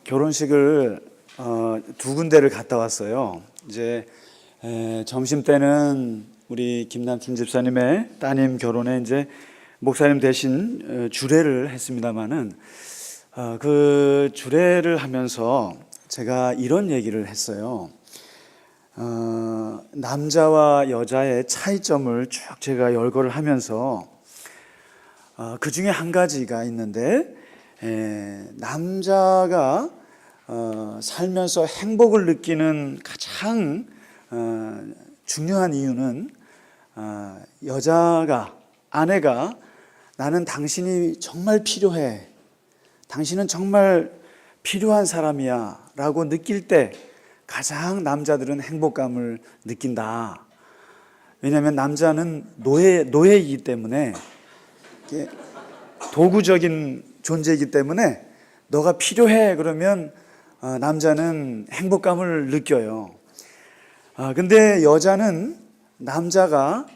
결혼식을 두 군데를 갔다 왔어요. 이제 점심 때는 우리 김남춘 집사님의 따님 결혼에 이제 목사님 대신 주례를 했습니다마는 그 주례를 하면서 제가 이런 얘기를 했어요. 남자와 여자의 차이점을 쭉 제가 열거를 하면서 그 중에 한 가지가 있는데, 남자가 살면서 행복을 느끼는 가장 중요한 이유는 여자가, 아내가 나는 당신이 정말 필요해, 당신은 정말 필요한 사람이야 라고 느낄 때 가장 남자들은 행복감을 느낀다. 왜냐하면 남자는 노예이기 때문에, 도구적인 존재이기 때문에 너가 필요해 그러면 남자는 행복감을 느껴요. 근데 여자는 남자가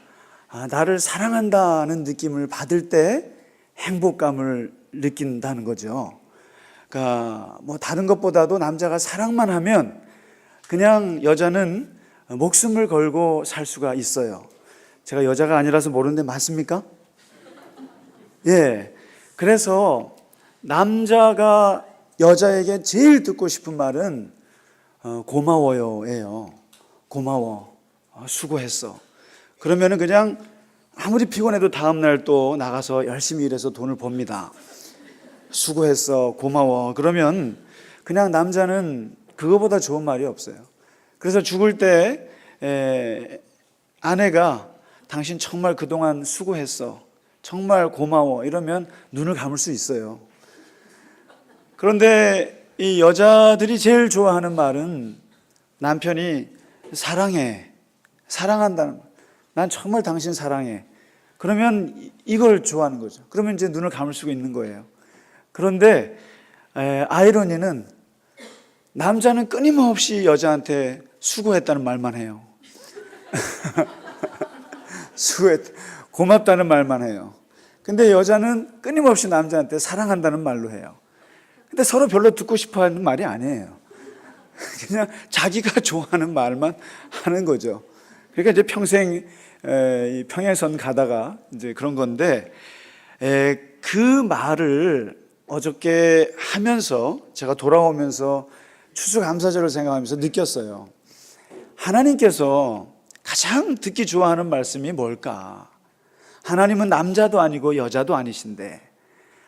나를 사랑한다는 느낌을 받을 때 행복감을 느낀다는 거죠. 그러니까 뭐 다른 것보다도 남자가 사랑만 하면 그냥 여자는 목숨을 걸고 살 수가 있어요. 제가 여자가 아니라서 모르는데 맞습니까? 예. 그래서 남자가 여자에게 제일 듣고 싶은 말은 고마워요예요. 고마워. 수고했어. 그러면은 그냥 아무리 피곤해도 다음날 또 나가서 열심히 일해서 돈을 법니다. 수고했어. 고마워. 그러면 그냥 남자는 그거보다 좋은 말이 없어요. 그래서 죽을 때 아내가 당신 정말 그동안 수고했어. 정말 고마워. 이러면 눈을 감을 수 있어요. 그런데 이 여자들이 제일 좋아하는 말은 남편이 사랑해. 사랑한다는 말. 난 정말 당신 사랑해. 그러면 이걸 좋아하는 거죠. 그러면 이제 눈을 감을 수가 있는 거예요. 그런데 아이러니는 남자는 끊임없이 여자한테 수고했다는 말만 해요. 고맙다는 말만 해요. 근데 여자는 끊임없이 남자한테 사랑한다는 말로 해요. 근데 서로 별로 듣고 싶어 하는 말이 아니에요. 그냥 자기가 좋아하는 말만 하는 거죠. 그러니까 이제 평생 평행선 가다가 이제 그런 건데, 그 말을 어저께 하면서 제가 돌아오면서 추수감사절을 생각하면서 느꼈어요. 하나님께서 가장 듣기 좋아하는 말씀이 뭘까? 하나님은 남자도 아니고 여자도 아니신데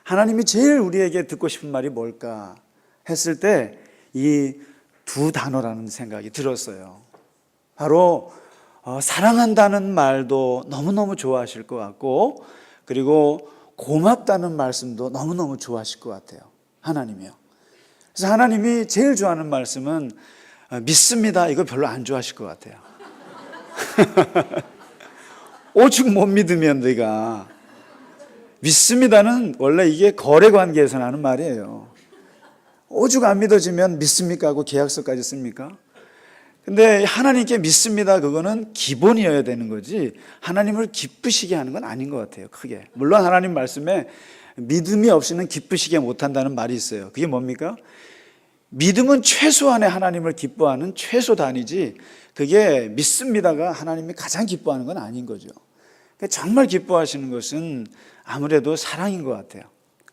하나님이 제일 우리에게 듣고 싶은 말이 뭘까 했을 때 이 두 단어라는 생각이 들었어요. 바로 사랑한다는 말도 너무너무 좋아하실 것 같고, 그리고 고맙다는 말씀도 너무너무 좋아하실 것 같아요. 하나님이요. 그래서 하나님이 제일 좋아하는 말씀은 믿습니다. 이거 별로 안 좋아하실 것 같아요. 오죽 못 믿으면 네가 믿습니다는 원래 이게 거래 관계에서 나는 말이에요. 오죽 안 믿어지면 믿습니까 하고 계약서까지 씁니까? 근데 하나님께 믿습니다 그거는 기본이어야 되는 거지 하나님을 기쁘시게 하는 건 아닌 것 같아요. 크게. 물론 하나님 말씀에 믿음이 없이는 기쁘시게 못한다는 말이 있어요. 그게 뭡니까? 믿음은 최소한의 하나님을 기뻐하는 최소 단위지 그게 믿습니다가 하나님이 가장 기뻐하는 건 아닌 거죠. 정말 기뻐하시는 것은 아무래도 사랑인 것 같아요.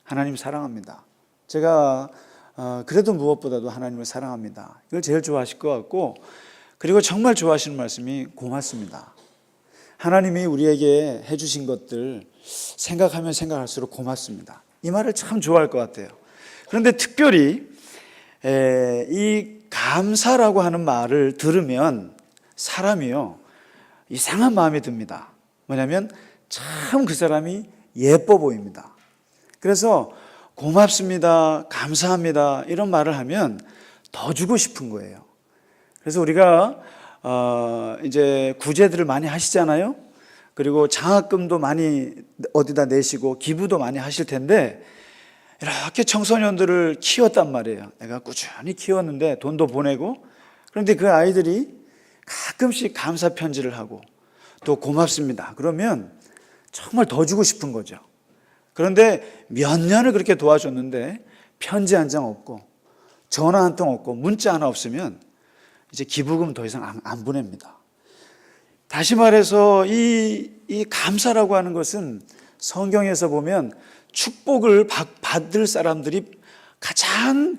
하나님 사랑합니다. 제가 그래도 무엇보다도 하나님을 사랑합니다. 이걸 제일 좋아하실 것 같고, 그리고 정말 좋아하시는 말씀이 고맙습니다. 하나님이 우리에게 해주신 것들 생각하면 생각할수록 고맙습니다. 이 말을 참 좋아할 것 같아요. 그런데 특별히 이 감사라고 하는 말을 들으면 사람이요 이상한 마음이 듭니다. 뭐냐면 참 그 사람이 예뻐 보입니다. 그래서 고맙습니다, 감사합니다 이런 말을 하면 더 주고 싶은 거예요. 그래서 우리가 이제 구제들을 많이 하시잖아요. 그리고 장학금도 많이 어디다 내시고 기부도 많이 하실 텐데, 이렇게 청소년들을 키웠단 말이에요. 내가 꾸준히 키웠는데 돈도 보내고, 그런데 그 아이들이 가끔씩 감사 편지를 하고 또 고맙습니다 그러면 정말 더 주고 싶은 거죠. 그런데 몇 년을 그렇게 도와줬는데 편지 한 장 없고 전화 한 통 없고 문자 하나 없으면 이제 기부금 더 이상 안 보냅니다. 다시 말해서 이 감사라고 하는 것은 성경에서 보면 축복을 받을 사람들이 가장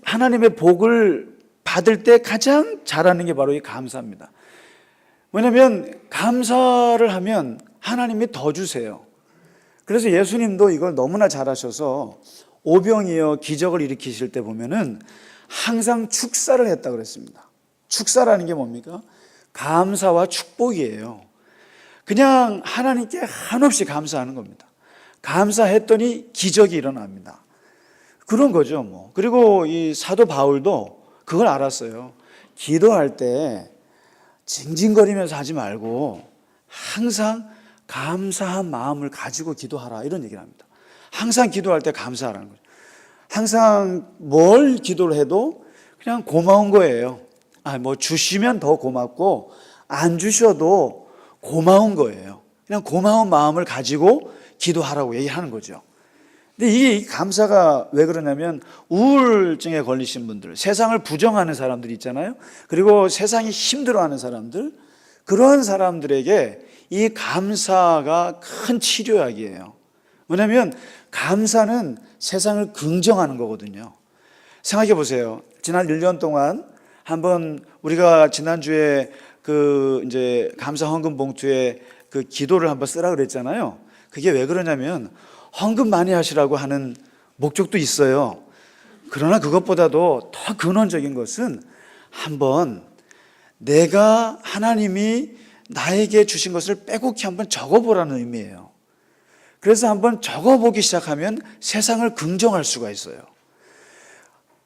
하나님의 복을 받을 때 가장 잘하는 게 바로 이 감사입니다. 왜냐하면 감사를 하면 하나님이 더 주세요. 그래서 예수님도 이걸 너무나 잘하셔서 오병이어 기적을 일으키실 때 보면은 항상 축사를 했다고 그랬습니다. 축사라는 게 뭡니까? 감사와 축복이에요. 그냥 하나님께 한없이 감사하는 겁니다. 감사했더니 기적이 일어납니다. 그런 거죠, 뭐. 그리고 이 사도 바울도 그걸 알았어요. 기도할 때 징징거리면서 하지 말고 항상 감사한 마음을 가지고 기도하라, 이런 얘기를 합니다. 항상 기도할 때 감사하라는 거죠. 항상 뭘 기도를 해도 그냥 고마운 거예요. 뭐 주시면 더 고맙고 안 주셔도 고마운 거예요. 그냥 고마운 마음을 가지고 기도하라고 얘기하는 거죠. 근데 이 감사가 왜 그러냐면 우울증에 걸리신 분들, 세상을 부정하는 사람들 있잖아요. 그리고 세상이 힘들어하는 사람들, 그런 사람들에게 이 감사가 큰 치료약이에요. 왜냐하면 감사는 세상을 긍정하는 거거든요. 생각해 보세요. 지난 1년 동안 한번 우리가 지난주에 이제 감사 헌금 봉투에 기도를 한번 쓰라 그랬잖아요. 그게 왜 그러냐면 헌금 많이 하시라고 하는 목적도 있어요. 그러나 그것보다도 더 근원적인 것은 한번 내가 하나님이 나에게 주신 것을 빼곡히 한번 적어보라는 의미예요. 그래서 한번 적어보기 시작하면 세상을 긍정할 수가 있어요.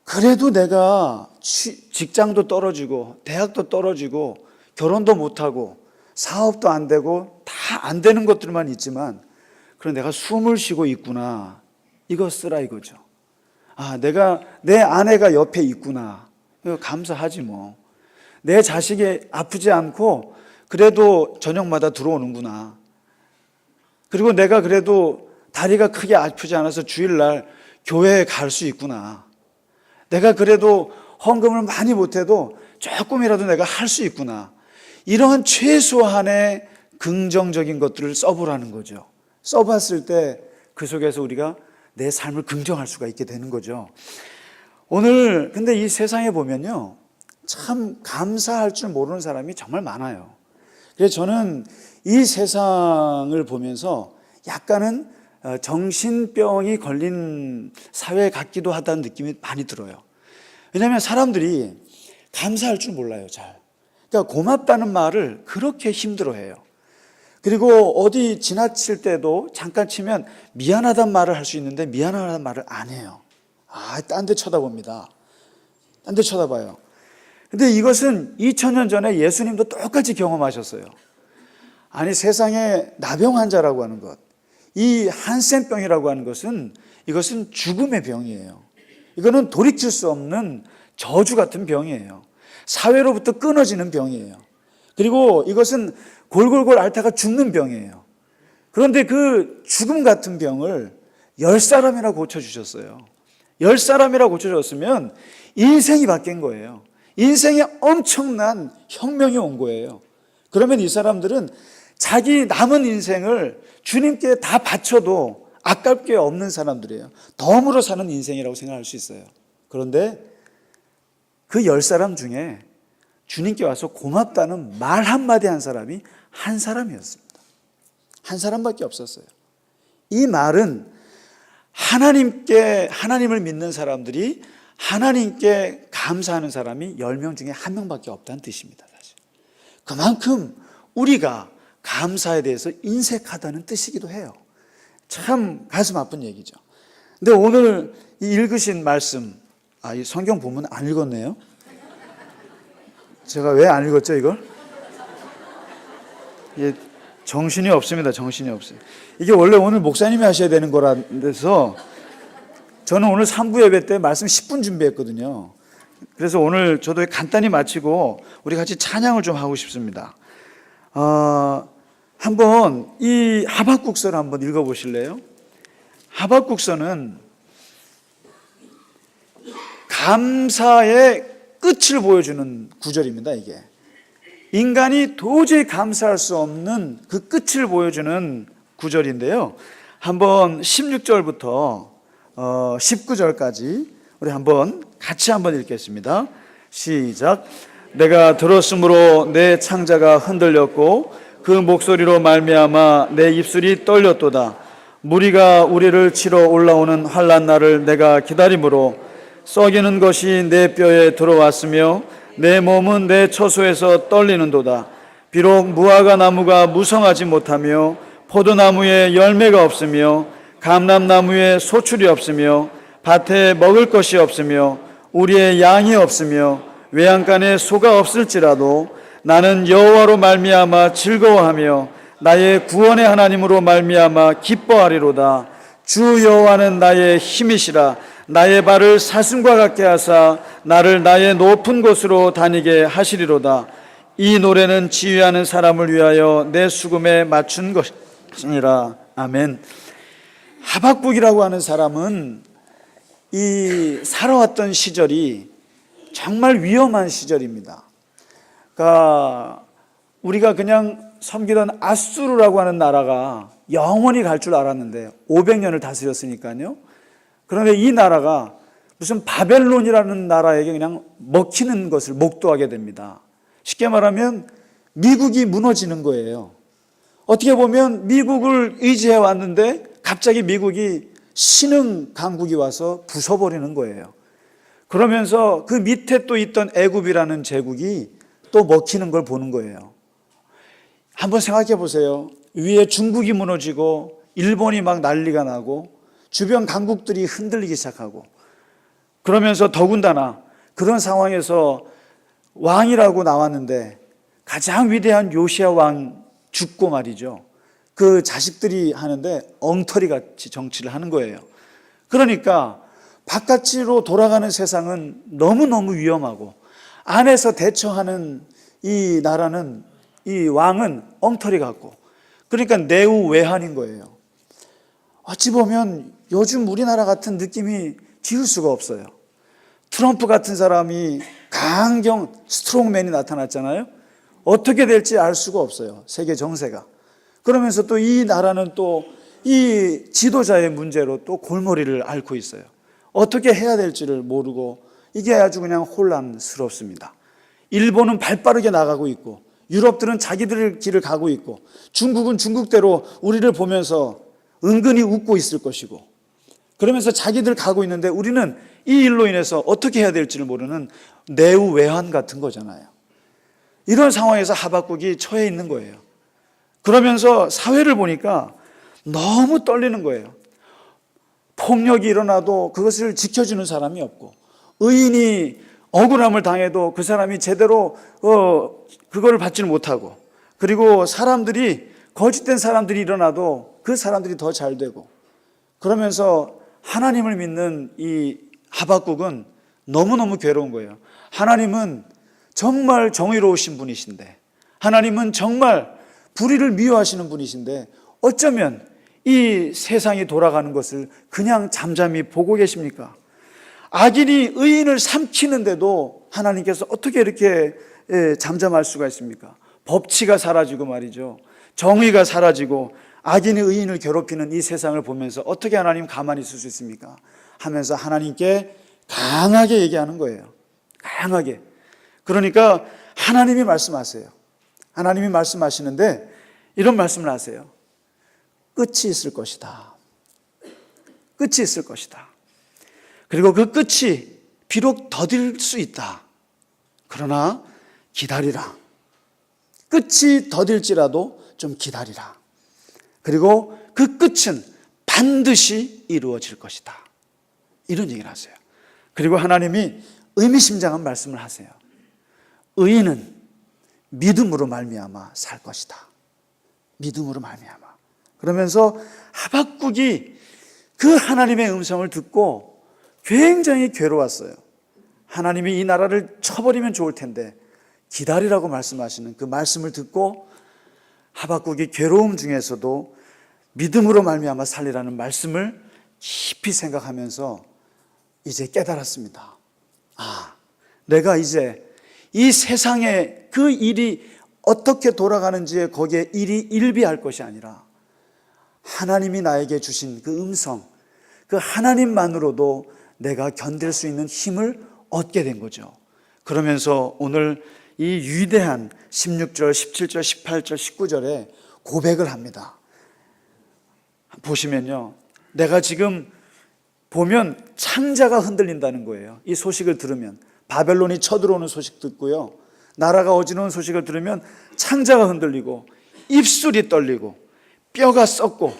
그래도 내가 직장도 떨어지고 대학도 떨어지고 결혼도 못하고 사업도 안 되고 다 안 되는 것들만 있지만 그럼 내가 숨을 쉬고 있구나, 이거 쓰라 이거죠. 내 아내가 옆에 있구나, 이거 감사하지 뭐. 내 자식이 아프지 않고 그래도 저녁마다 들어오는구나. 그리고 내가 그래도 다리가 크게 아프지 않아서 주일날 교회에 갈 수 있구나. 내가 그래도 헌금을 많이 못해도 조금이라도 내가 할 수 있구나. 이런 최소한의 긍정적인 것들을 써보라는 거죠. 써봤을 때 그 속에서 우리가 내 삶을 긍정할 수가 있게 되는 거죠. 오늘 근데 이 세상에 보면요, 참 감사할 줄 모르는 사람이 정말 많아요. 그래서 저는 이 세상을 보면서 약간은 정신병이 걸린 사회 같기도 하다는 느낌이 많이 들어요. 왜냐하면 사람들이 감사할 줄 몰라요, 잘. 그러니까 고맙다는 말을 그렇게 힘들어해요. 그리고 어디 지나칠 때도 잠깐 치면 미안하다는 말을 할 수 있는데 미안하다는 말을 안 해요. 딴 데 쳐다봅니다. 딴 데 쳐다봐요. 근데 이것은 2000년 전에 예수님도 똑같이 경험하셨어요. 아니, 세상에 나병 환자라고 하는 것, 이 한센병이라고 하는 것은 이것은 죽음의 병이에요. 이거는 돌이킬 수 없는 저주 같은 병이에요. 사회로부터 끊어지는 병이에요. 그리고 이것은 골골골 앓다가 죽는 병이에요. 그런데 그 죽음 같은 병을 10사람이나 고쳐주셨어요. 10사람이나 고쳐줬으면 인생이 바뀐 거예요. 인생에 엄청난 혁명이 온 거예요. 그러면 이 사람들은 자기 남은 인생을 주님께 다 바쳐도 아깝 게 없는 사람들이에요. 덤으로 사는 인생이라고 생각할 수 있어요. 그런데 그 10사람 중에 주님께 와서 고맙다는 말 한마디 한 사람이 한 사람이었습니다. 한 사람밖에 없었어요. 이 말은 하나님을 믿는 사람들이 하나님께 감사하는 사람이 10명 중에 1명밖에 없다는 뜻입니다. 사실. 그만큼 우리가 감사에 대해서 인색하다는 뜻이기도 해요. 참 가슴 아픈 얘기죠. 근데 오늘 이 읽으신 말씀, 이 성경 본문 안 읽었네요. 제가 왜 안 읽었죠, 이걸? 정신이 없습니다. 정신이 없어요. 이게 원래 오늘 목사님이 하셔야 되는 거라서 저는 오늘 3부 예배 때 말씀 10분 준비했거든요. 그래서 오늘 저도 간단히 마치고 우리 같이 찬양을 좀 하고 싶습니다. 한번 이 하박국서를 한번 읽어보실래요? 하박국서는 감사의 끝을 보여주는 구절입니다. 이게 인간이 도저히 감사할 수 없는 그 끝을 보여주는 구절인데요. 한번 16절부터 19절까지 우리 같이 한번 읽겠습니다. 시작. 내가 들었으므로 내 창자가 흔들렸고 그 목소리로 말미암아 내 입술이 떨렸도다. 무리가 우리를 치러 올라오는 환난 날을 내가 기다림으로 썩이는 것이 내 뼈에 들어왔으며 내 몸은 내 처소에서 떨리는도다. 비록 무화과 나무가 무성하지 못하며 포도나무에 열매가 없으며 감람나무에 소출이 없으며 밭에 먹을 것이 없으며 우리의 양이 없으며 외양간에 소가 없을지라도 나는 여호와로 말미암아 즐거워하며 나의 구원의 하나님으로 말미암아 기뻐하리로다. 주 여호와는 나의 힘이시라. 나의 발을 사슴과 같게 하사 나를 나의 높은 곳으로 다니게 하시리로다. 이 노래는 지휘하는 사람을 위하여 내 수금에 맞춘 것이니라. 아멘. 하박국이라고 하는 사람은 이 살아왔던 시절이 정말 위험한 시절입니다. 그러니까 우리가 그냥 섬기던 아수르라고 하는 나라가 영원히 갈 줄 알았는데 500년을 다스렸으니까요. 그런데 이 나라가 무슨 바벨론이라는 나라에게 그냥 먹히는 것을 목도하게 됩니다. 쉽게 말하면 미국이 무너지는 거예요. 어떻게 보면 미국을 의지해 왔는데 갑자기 미국이 신흥 강국이 와서 부숴버리는 거예요. 그러면서 그 밑에 또 있던 애굽이라는 제국이 또 먹히는 걸 보는 거예요. 한번 생각해 보세요. 위에 중국이 무너지고 일본이 막 난리가 나고 주변 강국들이 흔들리기 시작하고 그러면서 더군다나 그런 상황에서 왕이라고 나왔는데 가장 위대한 요시야 왕 죽고 말이죠. 그 자식들이 하는데 엉터리같이 정치를 하는 거예요. 그러니까 바깥으로 돌아가는 세상은 너무너무 위험하고 안에서 대처하는 이 나라는 이 왕은 엉터리 같고 그러니까 내우외환인 거예요. 어찌 보면 요즘 우리나라 같은 느낌이 지울 수가 없어요. 트럼프 같은 사람이 강경 스트롱맨이 나타났잖아요. 어떻게 될지 알 수가 없어요. 세계 정세가. 그러면서 또 이 나라는 또 이 지도자의 문제로 또 골머리를 앓고 있어요. 어떻게 해야 될지를 모르고 이게 아주 그냥 혼란스럽습니다. 일본은 발빠르게 나가고 있고 유럽들은 자기들 길을 가고 있고 중국은 중국대로 우리를 보면서 은근히 웃고 있을 것이고 그러면서 자기들 가고 있는데 우리는 이 일로 인해서 어떻게 해야 될지를 모르는 내우외환 같은 거잖아요. 이런 상황에서 하박국이 처해 있는 거예요. 그러면서 사회를 보니까 너무 떨리는 거예요. 폭력이 일어나도 그것을 지켜주는 사람이 없고 의인이 억울함을 당해도 그 사람이 제대로 그거를 받지는 못하고 그리고 사람들이 거짓된 사람들이 일어나도 그 사람들이 더 잘 되고 그러면서 하나님을 믿는 이 하박국은 너무너무 괴로운 거예요. 하나님은 정말 정의로우신 분이신데 하나님은 정말 불의를 미워하시는 분이신데 어쩌면 이 세상이 돌아가는 것을 그냥 잠잠히 보고 계십니까? 악인이 의인을 삼키는데도 하나님께서 어떻게 이렇게 잠잠할 수가 있습니까? 법치가 사라지고 말이죠. 정의가 사라지고 악인이 의인을 괴롭히는 이 세상을 보면서 어떻게 하나님 가만히 있을 수 있습니까? 하면서 하나님께 강하게 얘기하는 거예요. 강하게. 그러니까 하나님이 말씀하세요. 하나님이 말씀하시는데 이런 말씀을 하세요. 끝이 있을 것이다. 끝이 있을 것이다. 그리고 그 끝이 비록 더딜 수 있다. 그러나 기다리라. 끝이 더딜지라도 좀 기다리라. 그리고 그 끝은 반드시 이루어질 것이다. 이런 얘기를 하세요. 그리고 하나님이 의미심장한 말씀을 하세요. 의인은 믿음으로 말미암아 살 것이다. 믿음으로 말미암아. 그러면서 하박국이 그 하나님의 음성을 듣고 굉장히 괴로웠어요. 하나님이 이 나라를 쳐버리면 좋을 텐데 기다리라고 말씀하시는 그 말씀을 듣고 하박국이 괴로움 중에서도 믿음으로 말미암아 살리라는 말씀을 깊이 생각하면서 이제 깨달았습니다. 내가 이제 이 세상에 그 일이 어떻게 돌아가는지에 거기에 일비할 것이 아니라 하나님이 나에게 주신 그 음성, 그 하나님만으로도 내가 견딜 수 있는 힘을 얻게 된 거죠. 그러면서 오늘 이 위대한 16절, 17절, 18절, 19절에 고백을 합니다. 보시면요, 내가 지금 보면 창자가 흔들린다는 거예요. 이 소식을 들으면 바벨론이 쳐들어오는 소식 듣고요, 나라가 어지러운 소식을 들으면 창자가 흔들리고 입술이 떨리고 뼈가 썩고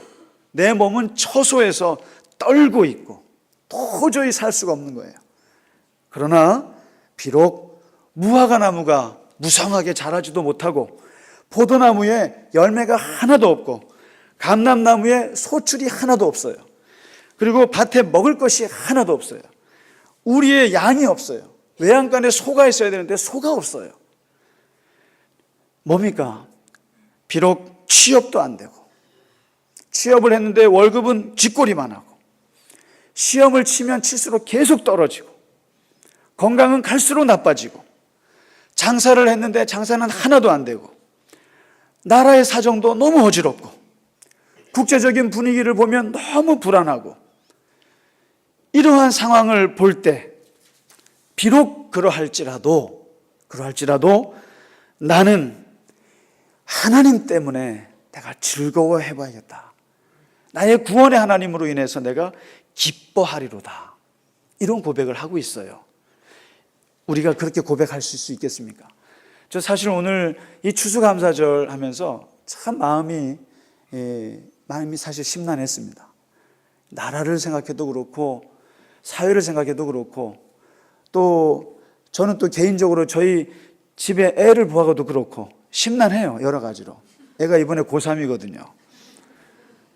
내 몸은 처소에서 떨고 있고 도저히 살 수가 없는 거예요. 그러나 비록 무화과 나무가 무성하게 자라지도 못하고 포도나무에 열매가 하나도 없고 감람나무에 소출이 하나도 없어요. 그리고 밭에 먹을 것이 하나도 없어요. 우리의 양이 없어요. 외양간에 소가 있어야 되는데 소가 없어요. 뭡니까? 비록 취업도 안 되고 취업을 했는데 월급은 쥐꼬리만 하고 시험을 치면 칠수록 계속 떨어지고 건강은 갈수록 나빠지고 장사를 했는데 장사는 하나도 안 되고 나라의 사정도 너무 어지럽고 국제적인 분위기를 보면 너무 불안하고 이러한 상황을 볼 때 비록 그러할지라도 나는 하나님 때문에 내가 즐거워해 봐야겠다. 나의 구원의 하나님으로 인해서 내가 기뻐하리로다. 이런 고백을 하고 있어요. 우리가 그렇게 고백할 수 있겠습니까? 저 사실 오늘 이 추수감사절 하면서 참 마음이 사실 심란했습니다. 나라를 생각해도 그렇고 사회를 생각해도 그렇고 또 저는 또 개인적으로 저희 집에 애를 보아도 그렇고 심란해요. 여러 가지로. 애가 이번에 고3이거든요.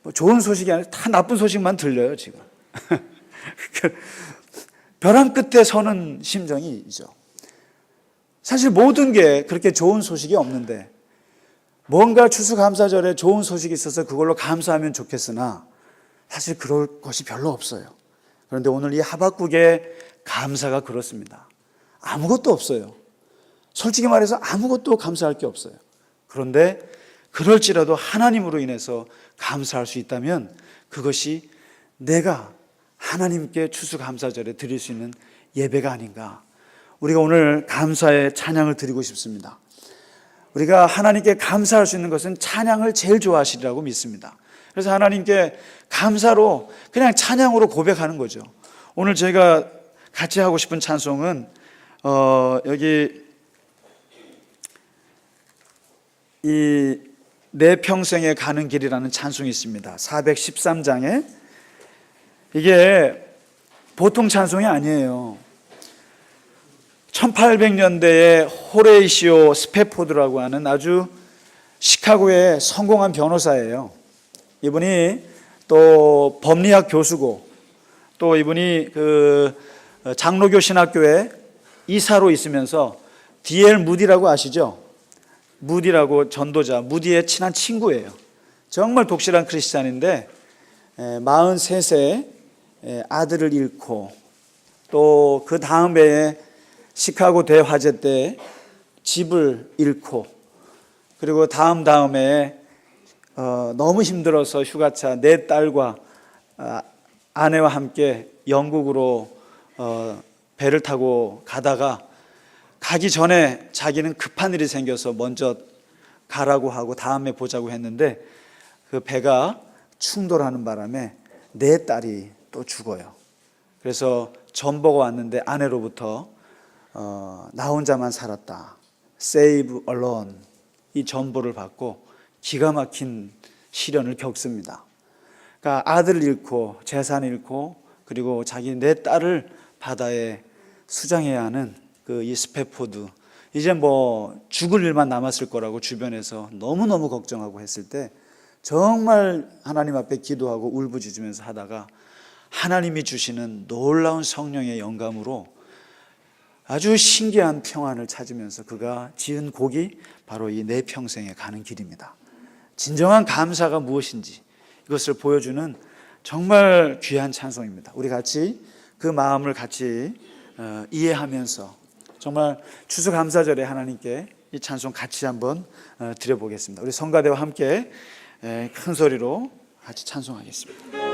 뭐 좋은 소식이 아니라 다 나쁜 소식만 들려요 지금. 벼랑 끝에 서는 심정이죠. 사실 모든 게 그렇게 좋은 소식이 없는데 뭔가 추수감사절에 좋은 소식이 있어서 그걸로 감사하면 좋겠으나 사실 그럴 것이 별로 없어요. 그런데 오늘 이 하박국의 감사가 그렇습니다. 아무것도 없어요. 솔직히 말해서 아무것도 감사할 게 없어요. 그런데 그럴지라도 하나님으로 인해서 감사할 수 있다면 그것이 내가 하나님께 추수감사절에 드릴 수 있는 예배가 아닌가. 우리가 오늘 감사의 찬양을 드리고 싶습니다. 우리가 하나님께 감사할 수 있는 것은 찬양을 제일 좋아하시리라고 믿습니다. 그래서 하나님께 감사로 그냥 찬양으로 고백하는 거죠. 오늘 제가 같이 하고 싶은 찬송은 여기 이 내 평생에 가는 길이라는 찬송이 있습니다. 413장에. 이게 보통 찬송이 아니에요. 1800년대에 호레이시오 스패포드라고 하는 아주 시카고의 성공한 변호사예요. 이분이 또 법리학 교수고 또 이분이 그 장로교 신학교에 이사로 있으면서 D.L. 무디라고 아시죠? 무디라고 전도자, 무디의 친한 친구예요. 정말 독실한 크리스찬인데 43세 아들을 잃고 또 그 다음 해에 시카고 대화재 때 집을 잃고 그리고 다음에 너무 힘들어서 휴가차 네 딸과 아내와 함께 영국으로 배를 타고 가다가 가기 전에 자기는 급한 일이 생겨서 먼저 가라고 하고 다음에 보자고 했는데 그 배가 충돌하는 바람에 네 딸이 또 죽어요. 그래서 전보가 왔는데 아내로부터 나 혼자만 살았다, Save Alone, 이 전보를 받고 기가 막힌 시련을 겪습니다. 그러니까 아들을 잃고 재산을 잃고 그리고 자기 네 딸을 바다에 수장해야 하는 그 이 스패포드, 이제 뭐 죽을 일만 남았을 거라고 주변에서 너무너무 걱정하고 했을 때 정말 하나님 앞에 기도하고 울부짖으면서 하다가 하나님이 주시는 놀라운 성령의 영감으로 아주 신기한 평안을 찾으면서 그가 지은 곡이 바로 이 내 평생에 가는 길입니다. 진정한 감사가 무엇인지 이것을 보여주는 정말 귀한 찬송입니다. 우리 같이 그 마음을 같이 이해하면서 정말 추수감사절에 하나님께 이 찬송 같이 한번 드려보겠습니다. 우리 성가대와 함께 큰 소리로 같이 찬송하겠습니다.